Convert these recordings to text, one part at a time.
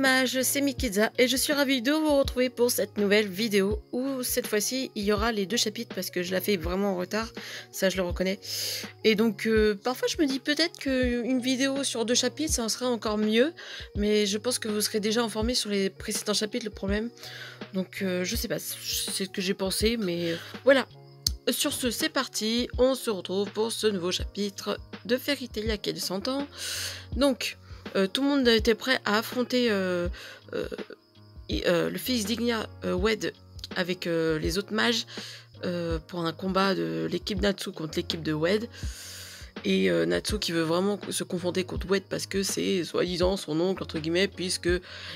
mages, c'est Mikitza et je suis ravie de vous retrouver pour cette nouvelle vidéo où cette fois-ci il y aura les 2 chapitres parce que je la fais vraiment en retard, ça je le reconnais. Et donc parfois je me dis peut-être qu'une vidéo sur 2 chapitres ça en serait encore mieux, mais je pense que vous serez déjà informés sur les précédents chapitres le problème. Donc je sais pas, c'est ce que j'ai pensé, mais voilà. Sur ce, c'est parti, on se retrouve pour ce nouveau chapitre de Fairy Tail à quai de 100 ans. Donc, tout le monde était prêt à affronter le fils d'Ignia, Wed, avec les autres mages pour un combat de l'équipe Natsu contre l'équipe de Wed. Et Natsu qui veut vraiment se confronter contre Wed parce que c'est soi-disant son oncle, entre guillemets, puisque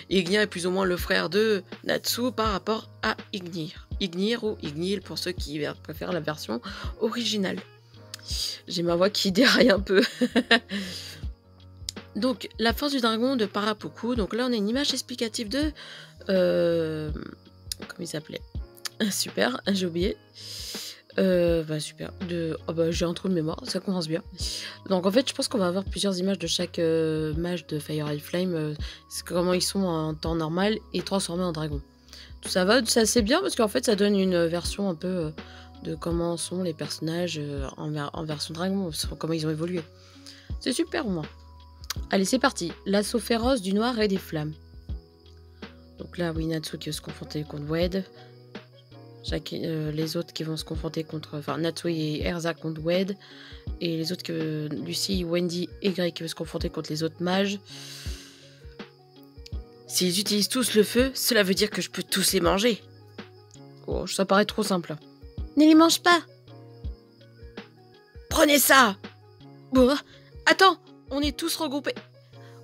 Ignia est plus ou moins le frère de Natsu par rapport à Ignir. Ignir ou Ignil pour ceux qui préfèrent la version originale. J'ai ma voix qui déraille un peu. Donc, la force du dragon de Parapuku. Donc là, on a une image explicative de... comment il s'appelait? Super, j'ai oublié. Super. J'ai un trou de mémoire, ça commence bien. Donc en fait, je pense qu'on va avoir plusieurs images de chaque mage de Fire and Flame. C'est comment ils sont en temps normal et transformés en dragon. Tout ça va, c'est assez bien parce qu'en fait, ça donne une version un peu de comment sont les personnages en version dragon, comment ils ont évolué. C'est super au moins. Allez, c'est parti. L'assaut féroce du noir et des flammes. Donc là, oui, Natsu qui veut se confronter contre Wed. Les autres qui vont se confronter contre... Enfin, Natsu et Erza contre Wed. Et les autres que Lucie, Wendy et Grey qui veulent se confronter contre les autres mages. S'ils utilisent tous le feu, cela veut dire que je peux tous les manger. Oh, ça paraît trop simple. Ne les mange pas. Prenez ça. Oh, attends, on est tous regroupés.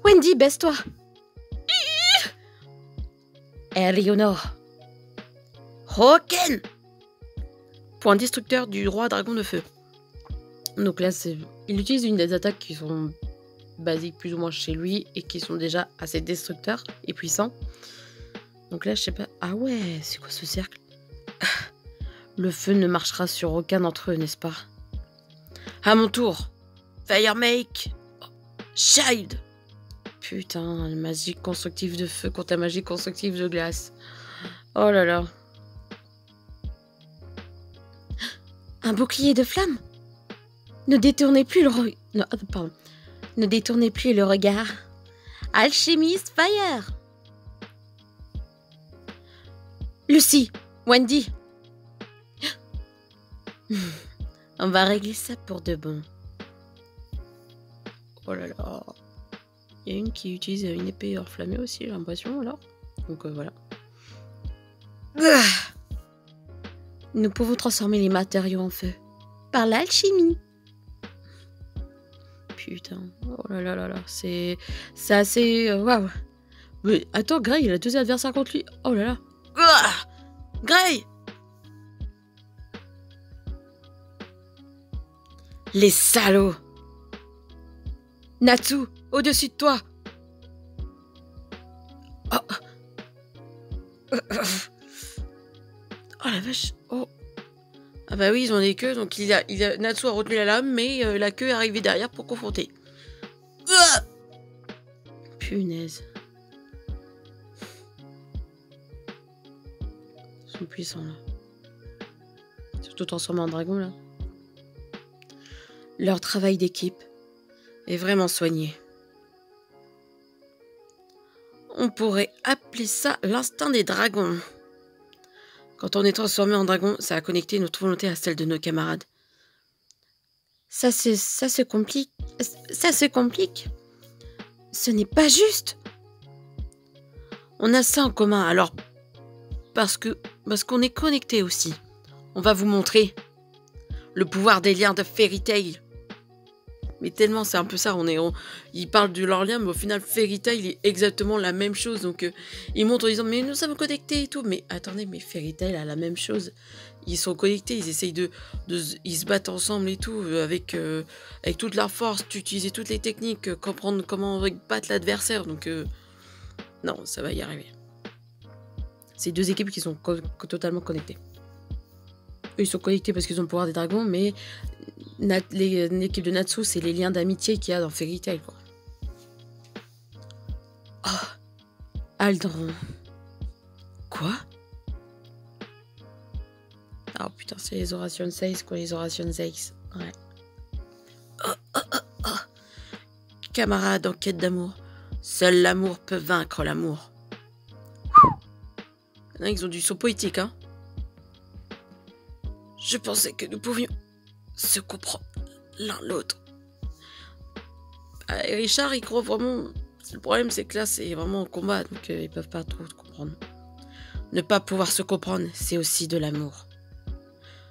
Wendy, baisse-toi. Eleonore. Hoken. Point destructeur du roi dragon de feu. Donc là, il utilise une des attaques qui sont basiques plus ou moins chez lui et qui sont déjà assez destructeurs et puissants. Donc là, je sais pas... Ah ouais, c'est quoi ce cercle? Le feu ne marchera sur aucun d'entre eux, n'est-ce pas? À mon tour. Fire make. Child. Putain, la magie constructive de feu contre la magie constructive de glace. Oh là là. Un bouclier de flamme. Ne détournez plus le Ne détournez plus le regard. Alchimiste Fire. Lucie, Wendy. On va régler ça pour de bon. Oh là là. Il y a une qui utilise une épée enflammée aussi, j'ai l'impression, alors. Donc voilà. Nous pouvons transformer les matériaux en feu. Par l'alchimie. Putain. Oh là là là là. C'est assez... Waouh. Mais attends, Grey, il a 2 adversaires contre lui. Oh là là. Grey. Les salauds. Natsu, au-dessus de toi. Oh. Oh la vache. Oh. Ah bah oui, ils ont des queues, donc Natsu a retenu la lame, mais la queue est arrivée derrière pour confronter. Punaise. Ils sont puissants là. Surtout transformés en dragon là. Leur travail d'équipe est vraiment soigné. On pourrait appeler ça l'instinct des dragons. Quand on est transformé en dragon, ça a connecté notre volonté à celle de nos camarades. Ça se complique. Ça se complique. Ce n'est pas juste. On a ça en commun, alors... Parce qu'on est connectés aussi. On va vous montrer le pouvoir des liens de Fairy Tail. Mais tellement, c'est un peu ça. Ils parlent de leurs liens, mais au final, Fairy Tail est exactement la même chose. Donc, ils montrent en disant, mais nous sommes connectés et tout. Mais attendez, mais Fairy Tail a la même chose. Ils sont connectés, ils essayent ils se battent ensemble et tout, avec toute leur force, utiliser toutes les techniques, comprendre comment battre l'adversaire. Donc, non, ça va y arriver. C'est 2 équipes qui sont totalement connectées. Eux, ils sont connectés parce qu'ils ont le pouvoir des dragons, mais l'équipe de Natsu, c'est les liens d'amitié qu'il y a dans Fairy Tail, quoi. Oh. Aldron. Quoi? Oh putain, c'est les Horation 6 quoi, les Horation 6. Ouais. Oh. Camarades en quête d'amour. Seul l'amour peut vaincre l'amour. Ils ont du son poétique, hein. Je pensais que nous pouvions se comprendre l'un l'autre. Et Richard, il croit vraiment... Le problème, c'est que là, c'est vraiment un combat, donc ils peuvent pas trop se comprendre. Ne pas pouvoir se comprendre, c'est aussi de l'amour.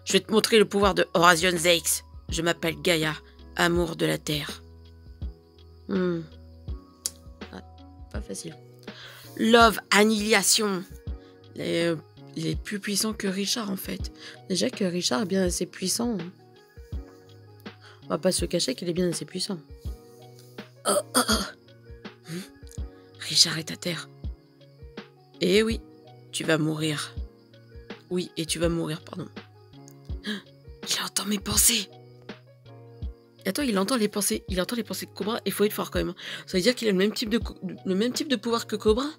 Je vais te montrer le pouvoir de Horation Zeix. Je m'appelle Gaïa, amour de la terre. Ah, pas facile. Love, annihilation. Il est plus puissant que Richard, en fait. Déjà que Richard est bien assez puissant. On va pas se cacher qu'il est bien assez puissant. Oh. Richard est à terre. Eh oui, tu vas mourir. Oui, et tu vas mourir, pardon. Il entend mes pensées. Attends, il entend les pensées de Cobra. Il faut être fort quand même. Ça veut dire qu'il a le même type de pouvoir que Cobra.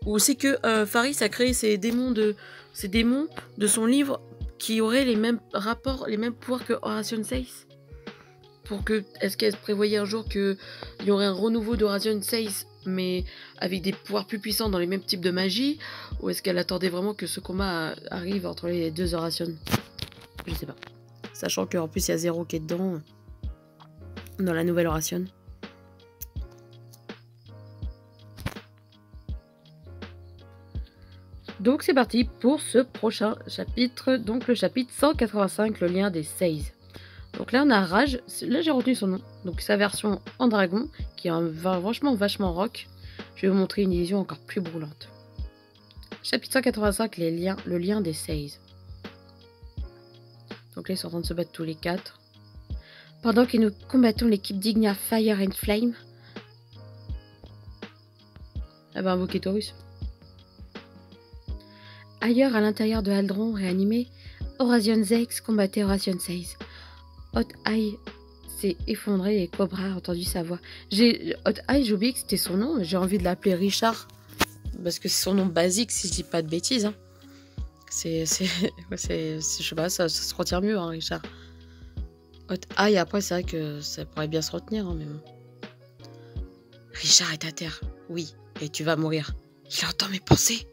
Ou c'est que Faris a créé ces démons de son livre qui auraient les mêmes rapports, les mêmes pouvoirs que Horation 6. Est-ce qu'elle prévoyait un jour qu'il y aurait un renouveau d'Horation 6, mais avec des pouvoirs plus puissants dans les mêmes types de magie? Ou est-ce qu'elle attendait vraiment que ce combat arrive entre les deux Horation? Je sais pas. Sachant qu'en plus il y a Zéro qui est dedans dans la nouvelle Horation. Donc c'est parti pour ce prochain chapitre, donc le chapitre 185, le lien des 16. Donc là on a Rage, là j'ai retenu son nom, donc sa version en dragon, qui est vachement rock. Je vais vous montrer une illusion encore plus brûlante. Chapitre 185, le lien des 16. Donc là ils sont en train de se battre tous les 4. Pendant que nous combattons l'équipe d'Ignia Fire and Flame. Elle va invoquer Taurus. Ailleurs, à l'intérieur de Aldron réanimé, Horation Zeix combattait Horation 6. Hot Eye s'est effondré et Cobra a entendu sa voix. Hot Eye, j'ai oublié que c'était son nom, j'ai envie de l'appeler Richard. Parce que c'est son nom basique, si je dis pas de bêtises. Hein. Je sais pas, ça se retient mieux, hein, Richard. Hot Eye, après, c'est vrai que ça pourrait bien se retenir, hein, mais bon. Richard est à terre, oui, et tu vas mourir. Il entend mes pensées.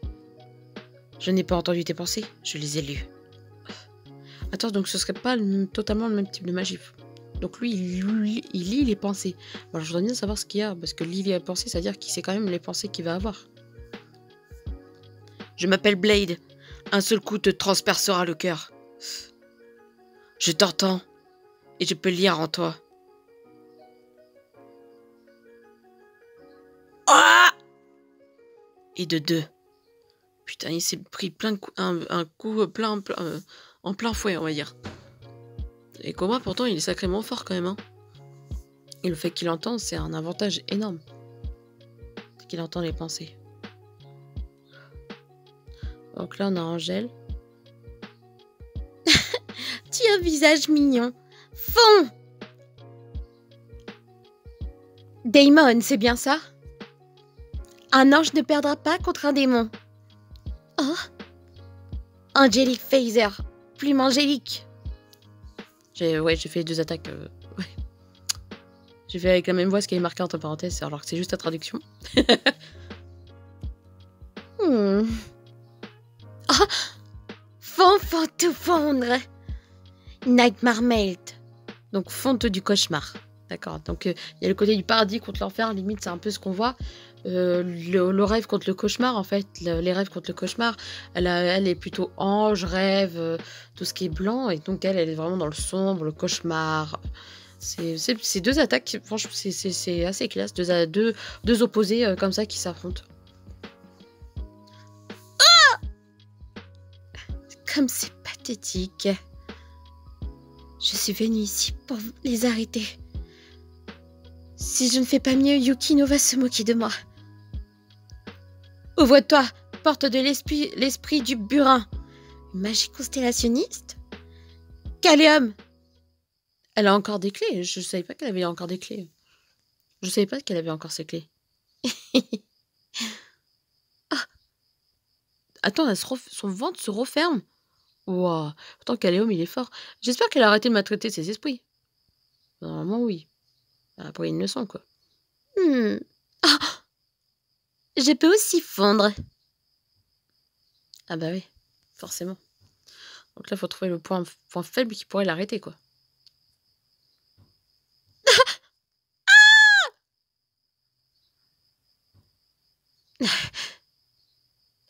Je n'ai pas entendu tes pensées, je les ai lues. Attends, donc ce serait pas totalement le même type de magie. Donc lui, il lit les pensées. Alors je voudrais bien savoir ce qu'il y a, parce que lire les pensées, c'est-à-dire qu'il sait quand même les pensées qu'il va avoir. Je m'appelle Blade. Un seul coup te transpercera le cœur. Je t'entends, et je peux lire en toi. Ah! Et de deux. Putain, il s'est pris plein de coups, un coup en plein fouet, on va dire. Et Cobra, pourtant, il est sacrément fort quand même. Hein. Et le fait qu'il entend, c'est un avantage énorme. C'est qu'il entend les pensées. Donc là, on a Angèle. Tu as un visage mignon. Fond! Damon, c'est bien ça? Un ange ne perdra pas contre un démon. Oh! Angelic Phaser. Plume angélique. J'ai fait les deux attaques. Ouais. J'ai fait avec la même voix ce qui est marqué entre parenthèses, alors que c'est juste la traduction. Oh! Fond tout fondre. Nightmare Melt. Donc fonte du cauchemar. D'accord. Donc il y a le côté du paradis contre l'enfer, limite c'est un peu ce qu'on voit. Le rêve contre le cauchemar, en fait, les rêves contre le cauchemar, elle est plutôt ange, rêve, tout ce qui est blanc, et donc elle est vraiment dans le sombre, le cauchemar. C'est deux attaques, franchement, c'est assez classe, deux opposés comme ça qui s'affrontent. Ah! Comme c'est pathétique. Je suis venue ici pour les arrêter. Si je ne fais pas mieux, Yukino va se moquer de moi. Ouvre-toi, porte de l'esprit du burin. Magie constellationniste? Callium! Elle a encore des clés. Je ne savais pas qu'elle avait encore des clés. Je ne savais pas qu'elle avait encore ses clés. Attends, son ventre se referme. Waouh. Pourtant, Caléum, il est fort. J'espère qu'elle a arrêté de maltraiter ses esprits. Normalement, oui. Après une leçon, quoi. Ah, je peux aussi fondre. Ah bah oui, forcément. Donc là, il faut trouver le point faible qui pourrait l'arrêter, quoi.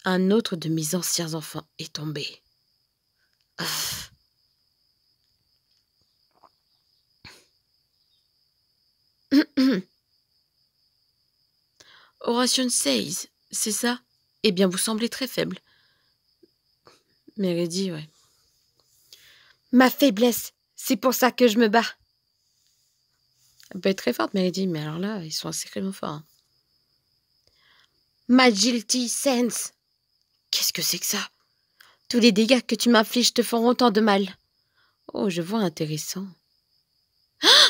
Un autre de mes anciens enfants est tombé. Ah. Horation 16, c'est ça? Eh bien, vous semblez très faible. Méridi, ouais. Ma faiblesse, c'est pour ça que je me bats. Elle peut être très forte, Méridi, mais alors là, ils sont sacrément forts. Hein. Magility Sense. Qu'est-ce que c'est que ça? Tous les dégâts que tu m'infliges te font autant de mal. Oh, je vois intéressant. Ah!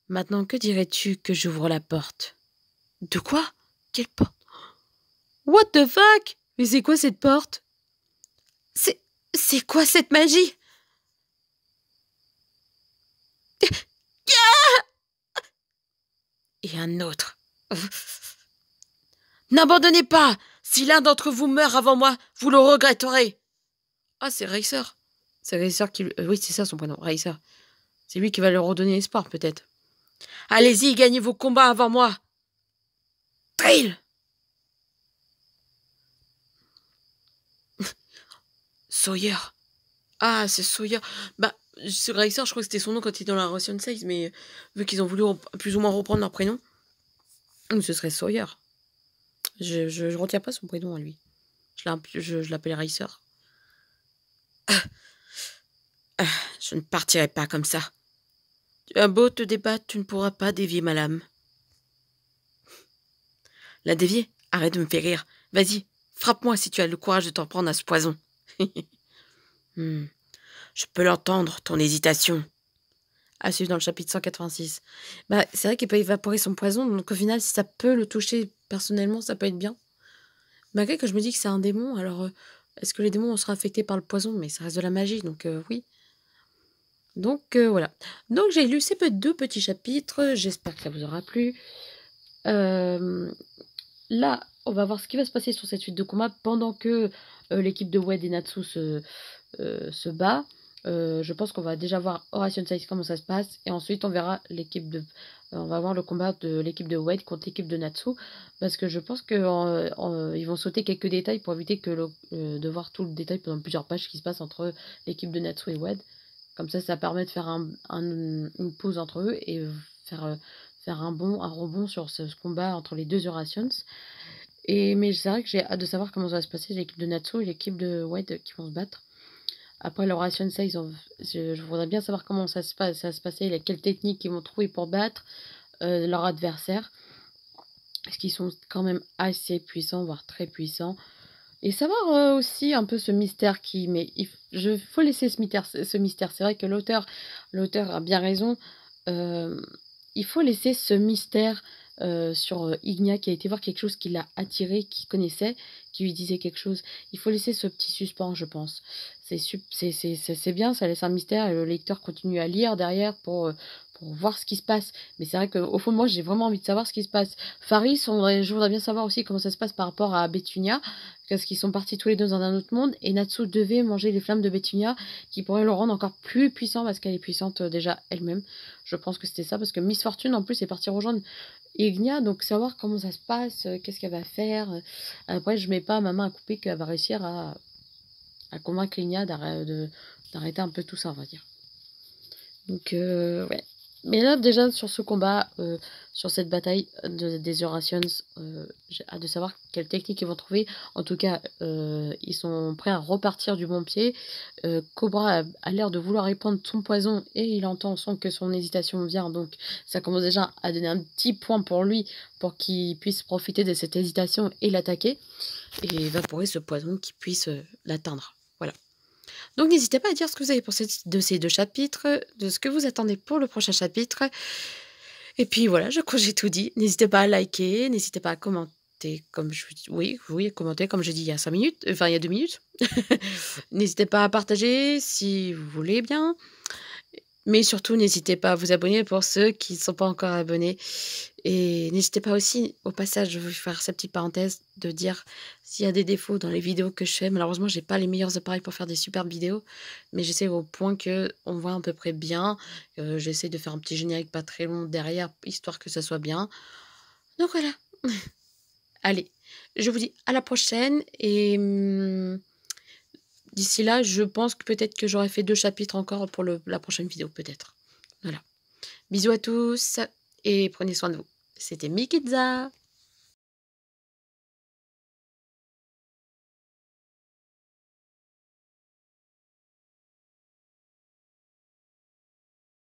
Maintenant, que dirais-tu que j'ouvre la porte? De quoi? Quelle porte? What the fuck? Mais c'est quoi cette porte? C'est quoi cette magie? Et un autre. N'abandonnez pas! Si l'un d'entre vous meurt avant moi, vous le regretterez. Ah, c'est Racer. C'est Racer qui... oui, c'est ça son prénom, Racer. C'est lui qui va leur redonner espoir, peut-être. Allez-y, gagnez vos combats avant moi. Drill! Sawyer. Ah, c'est Sawyer. Bah, ce Racer, je crois que c'était son nom quand il est dans la Ration 16, mais vu qu'ils ont voulu plus ou moins reprendre leur prénom, ce serait Sawyer. Je retiens pas son prénom à lui. Je l'appelle Racer. Je ne partirai pas comme ça. Tu as beau te débattre, tu ne pourras pas dévier ma lame. La dévier? Arrête de me faire rire. Vas-y, frappe-moi si tu as le courage de t'en prendre à ce poison. Je peux l'entendre, ton hésitation. À suivre dans le chapitre 186. Bah, c'est vrai qu'il peut évaporer son poison, donc au final, si ça peut le toucher personnellement, ça peut être bien. Malgré que je me dis que c'est un démon, alors est-ce que les démons seront affectés par le poison? Mais ça reste de la magie, donc oui. Donc voilà. Donc j'ai lu ces deux petits chapitres, j'espère que ça vous aura plu. Là, on va voir ce qui va se passer sur cette suite de combat pendant que l'équipe de Wed et Natsu se bat. Je pense qu'on va déjà voir Horation 16 comment ça se passe et ensuite on verra on va voir le combat de l'équipe de Wed contre l'équipe de Natsu parce que je pense qu'ils vont sauter quelques détails pour éviter de voir tout le détail pendant plusieurs pages qui se passe entre l'équipe de Natsu et Wed. Comme ça permet de faire une pause entre eux et faire un rebond sur ce combat entre les deux Horations. Mais c'est vrai que j'ai hâte de savoir comment ça va se passer, l'équipe de Natsu et l'équipe de Wed qui vont se battre. Après l'Horation 16, je voudrais bien savoir comment ça va se passer, quelles techniques ils vont trouver pour battre leur adversaire. Parce qu'ils sont quand même assez puissants, voire très puissants. Et savoir aussi un peu ce mystère mais il faut laisser ce mystère. C'est vrai que l'auteur a bien raison. Il faut laisser ce mystère sur Ignia qui a été voir quelque chose qui l'a attiré, qui connaissait, qui lui disait quelque chose. Il faut laisser ce petit suspens, je pense. C'est bien, ça laisse un mystère et le lecteur continue à lire derrière pour voir ce qui se passe. Mais c'est vrai qu'au fond de moi, j'ai vraiment envie de savoir ce qui se passe. Faris, je voudrais bien savoir aussi comment ça se passe par rapport à Betunia, parce qu'ils sont partis tous les deux dans un autre monde, et Natsu devait manger les flammes de Betunia, qui pourraient le rendre encore plus puissant, parce qu'elle est puissante déjà elle-même. Je pense que c'était ça, parce que Miss Fortune, en plus, est partie rejoindre Ignia, donc savoir comment ça se passe, qu'est-ce qu'elle va faire. Après, je mets pas ma main à couper qu'elle va réussir à convaincre Ignia d'arrêter un peu tout ça, on va dire. Donc, ouais. Mais là, déjà, sur ce combat, sur cette bataille des Horations, j'ai hâte de savoir quelle technique ils vont trouver. En tout cas, ils sont prêts à repartir du bon pied. Cobra a l'air de vouloir répandre son poison et il entend que son hésitation vient. Donc, ça commence déjà à donner un petit point pour lui pour qu'il puisse profiter de cette hésitation et l'attaquer. Et évaporer ce poison qui puisse l'atteindre. Voilà. Donc n'hésitez pas à dire ce que vous avez pensé de ces deux chapitres, de ce que vous attendez pour le prochain chapitre. Et puis voilà, je crois que j'ai tout dit. N'hésitez pas à liker, n'hésitez pas à commenter, commenter comme je oui, commenter comme j'ai dit il y a 5 minutes, enfin il y a 2 minutes. N'hésitez pas à partager si vous voulez bien, mais surtout n'hésitez pas à vous abonner pour ceux qui ne sont pas encore abonnés et n'hésitez pas aussi, au passage, je vais faire cette petite parenthèse, de dire s'il y a des défauts dans les vidéos que je fais. Malheureusement, j'ai pas les meilleurs appareils pour faire des superbes vidéos, mais j'essaie au point que on voit à peu près bien. J'essaie de faire un petit générique pas très long derrière, histoire que ça soit bien. Donc voilà. Allez, je vous dis à la prochaine et d'ici là, je pense que peut-être que j'aurai fait 2 chapitres encore pour la prochaine vidéo, peut-être. Voilà. Bisous à tous et prenez soin de vous. C'était Mikitza.